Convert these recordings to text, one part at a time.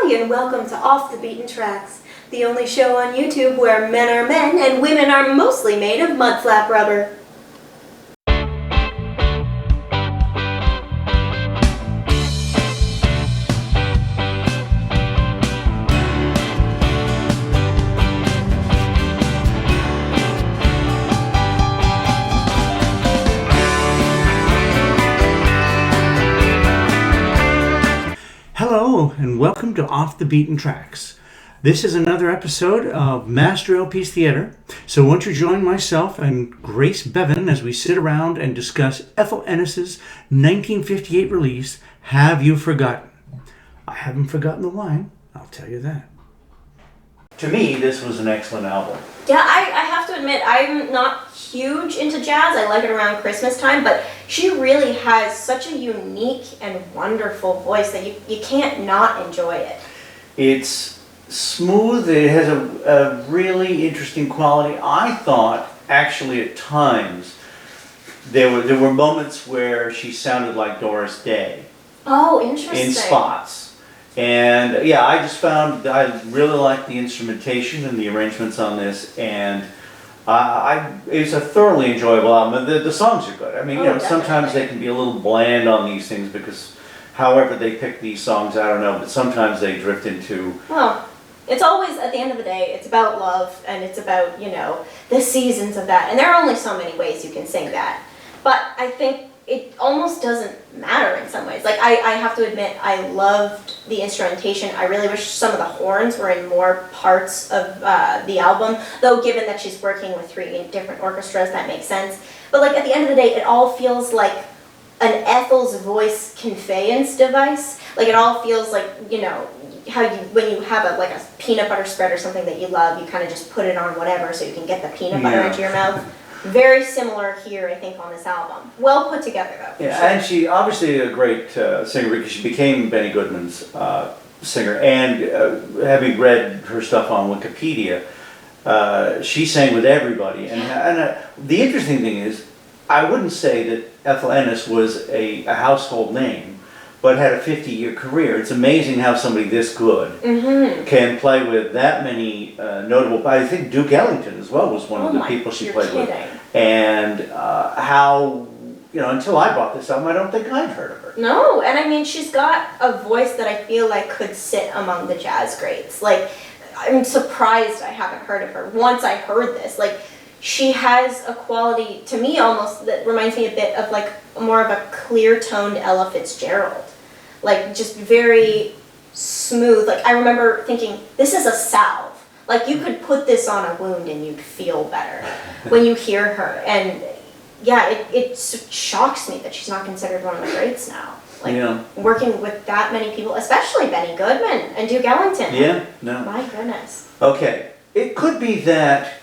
Hi, and welcome to Off the Beaten Tracks, the only show on YouTube where men are men and women are mostly made of mud flap rubber. Hello and welcome to Off the Beaten Tracks. This is another episode of Master LP's Theater. So won't you join myself and Grace Bevan as we sit around and discuss Ethel Ennis's 1958 release, Have You Forgotten? I haven't forgotten the line, I'll tell you that. To me, this was an excellent album. Yeah, I have to admit, I'm not huge into jazz. I like it around Christmas time, but she really has such a unique and wonderful voice that you can't not enjoy it. It's smooth, it has a really interesting quality. I thought, actually at times, there were moments where she sounded like Doris Day. Oh, interesting. In spots. And yeah, I just found I really liked the instrumentation and the arrangements on this, and it's a thoroughly enjoyable album. The songs are good. I mean, sometimes they can be a little bland on these things because however they pick these songs, I don't know, but sometimes they drift into... Well, it's always, at the end of the day, it's about love, and it's about, the seasons of that. And there are only so many ways you can sing that. But I think it almost doesn't matter in some ways. Like, I have to admit, I loved the instrumentation. I really wish some of the horns were in more parts of the album, though given that she's working with 3 different orchestras, that makes sense. But like, at the end of the day, it all feels like an Ethel's voice conveyance device. Like, it all feels like, how when you have a peanut butter spread or something that you love, you kind of just put it on whatever so you can get the peanut butter into your mouth. Very similar here, I think, on this album. Well put together, though. Yeah, sure. And she obviously a great singer because she became Benny Goodman's singer. And having read her stuff on Wikipedia, she sang with everybody. And the interesting thing is, I wouldn't say that Ethel Ennis was a household name, but had a 50-year career. It's amazing how somebody this good can play with that many notable... I think Duke Ellington as well was one of the people she played with. And how, until I bought this album, I don't think I'd heard of her. No, and I mean, she's got a voice that I feel like could sit among the jazz greats. Like, I'm surprised I haven't heard of her. Once I heard this, like, she has a quality, to me almost, that reminds me a bit of like more of a clear-toned Ella Fitzgerald. Like, just very smooth. Like, I remember thinking, this is a salve. Like, you could put this on a wound and you'd feel better when you hear her. And yeah, it shocks me that she's not considered one of the greats now. Like, working with that many people, especially Benny Goodman and Duke Ellington. Yeah, no. My goodness. Okay, it could be that,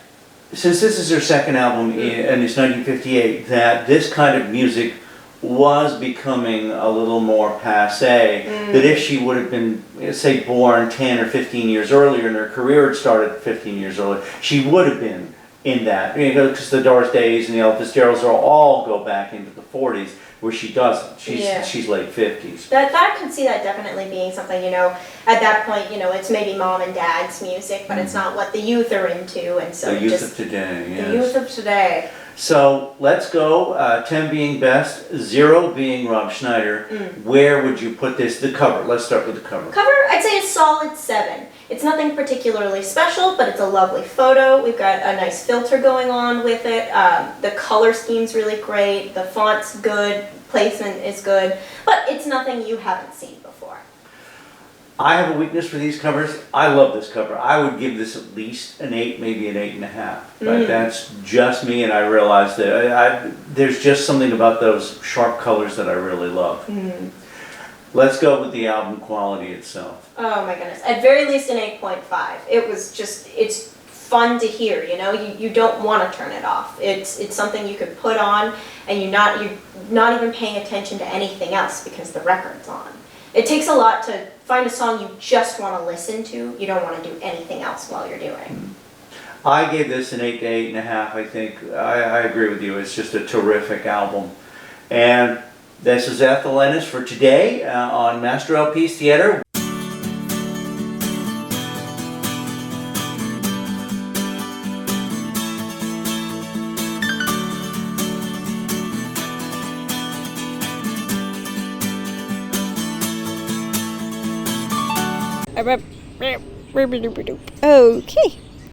since this is her second album and it's 1958, that this kind of music was becoming a little more passé, that if she would have been, say, born 10 or 15 years earlier and her career had started 15 years earlier, she would have been in that. Because the Doris Days and the Ella Fitzgeralds all go back into the 40s, where she doesn't. She's late 50s. That could see that definitely being something, at that point, it's maybe mom and dad's music, but it's not what the youth are into, and so the youth of today, yes. The youth of today. So let's go, 10 being best, 0 being Rob Schneider. Where would you put this? The cover. Let's start with the cover. Cover, I'd say a solid 7. It's nothing particularly special, but it's a lovely photo. We've got a nice filter going on with it. The color scheme's really great. The font's good. Placement is good. But it's nothing you haven't seen before. I have a weakness for these covers. I love this cover. I would give this at least an 8, maybe an 8.5. But that's just me, and I realize that there's just something about those sharp colors that I really love. Let's go with the album quality itself. Oh my goodness. At very least an 8.5. It was just, it's fun to hear, you don't want to turn it off. It's something you could put on and you're not even paying attention to anything else because the record's on. It takes a lot to find a song you just want to listen to. You don't want to do anything else while you're doing. I gave this an 8 to 8.5, I think. I agree with you. It's just a terrific album. And this is Ethel Ennis for today on Master LP's Theater. Okay.